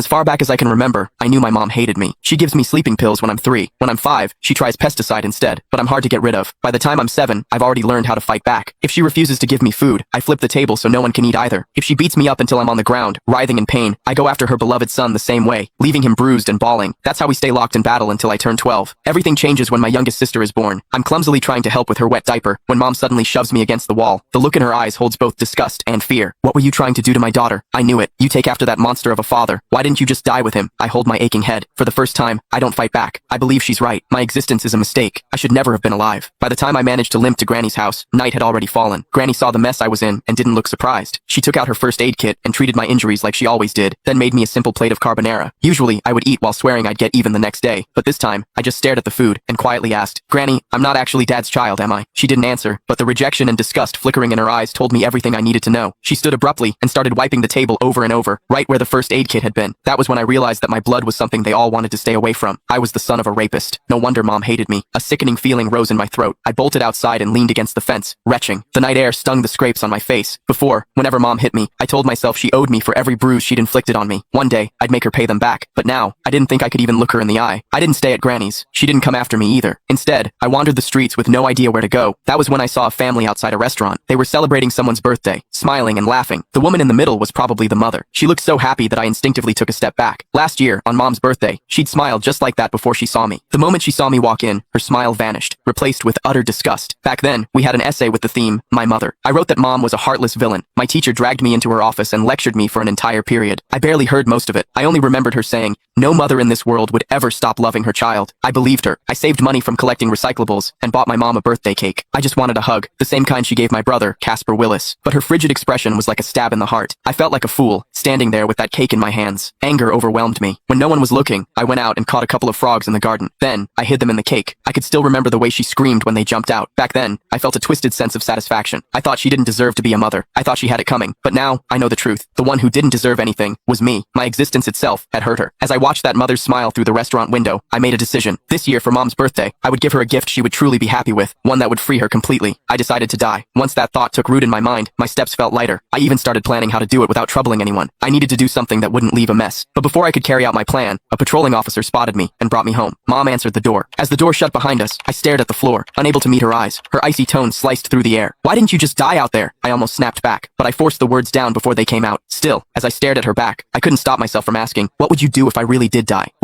As far back as I can remember, I knew my mom hated me. She gives me sleeping pills when I'm 3. When I'm 5, she tries pesticide instead, but I'm hard to get rid of. By the time I'm 7, I've already learned how to fight back. If she refuses to give me food, I flip the table so no one can eat either. If she beats me up until I'm on the ground, writhing in pain, I go after her beloved son the same way, leaving him bruised and bawling. That's how we stay locked in battle until I turn 12. Everything changes when my youngest sister is born. I'm clumsily trying to help with her wet diaper when mom suddenly shoves me against the wall. The look in her eyes holds both disgust and fear. What were you trying to do to my daughter? I knew it. You take after that monster of a father. Why didn't you just die with him? I hold my aching head. For the first time, I don't fight back. I believe she's right. My existence is a mistake. I should never have been alive. By the time I managed to limp to Granny's house, night had already fallen. Granny saw the mess I was in and didn't look surprised. She took out her first aid kit and treated my injuries like she always did, then made me a simple plate of carbonara. Usually, I would eat while swearing I'd get even the next day, but this time, I just stared at the food and quietly asked, "Granny, I'm not actually Dad's child, am I?" She didn't answer, but the rejection and disgust flickering in her eyes told me everything I needed to know. She stood abruptly and started wiping the table over and over, right where the first aid kit had been. That was when I realized that my blood was something they all wanted to stay away from. I was the son of a rapist. No wonder Mom hated me. A sickening feeling rose in my throat. I bolted outside and leaned against the fence, retching. The night air stung the scrapes on my face. Before, whenever Mom hit me, I told myself she owed me for every bruise she'd inflicted on me. One day, I'd make her pay them back. But now, I didn't think I could even look her in the eye. I didn't stay at Granny's. She didn't come after me either. Instead, I wandered the streets with no idea where to go. That was when I saw a family outside a restaurant. They were celebrating someone's birthday, smiling and laughing. The woman in the middle was probably the mother. She looked so happy that I instinctively took a step back. Last year, on Mom's birthday, she'd smiled just like that before she saw me. The moment she saw me walk in, her smile vanished, replaced with utter disgust. Back then, we had an essay with the theme, My Mother. I wrote that Mom was a heartless villain. My teacher dragged me into her office and lectured me for an entire period. I barely heard most of it. I only remembered her saying, no mother in this world would ever stop loving her child. I believed her. I saved money from collecting recyclables and bought my mom a birthday cake. I just wanted a hug, the same kind she gave my brother, Casper Willis. But her frigid expression was like a stab in the heart. I felt like a fool, standing there with that cake in my hands. Anger overwhelmed me. When no one was looking, I went out and caught a couple of frogs in the garden. Then, I hid them in the cake. I could still remember the way she screamed when they jumped out. Back then, I felt a twisted sense of satisfaction. I thought she didn't deserve to be a mother. I thought she had it coming. But now, I know the truth. The one who didn't deserve anything was me. My existence itself had hurt her. As I watched that mother's smile through the restaurant window, I made a decision. This year for Mom's birthday, I would give her a gift she would truly be happy with, one that would free her completely. I decided to die. Once that thought took root in my mind, my steps felt lighter. I even started planning how to do it without troubling anyone. I needed to do something that wouldn't leave a mess. But before I could carry out my plan, a patrolling officer spotted me and brought me home. Mom answered the door. As the door shut behind us, I stared at the floor, unable to meet her eyes. Her icy tone sliced through the air. "Why didn't you just die out there?" I almost snapped back, but I forced the words down before they came out. Still, as I stared at her back, I couldn't stop myself from asking, what would you do if I really did die?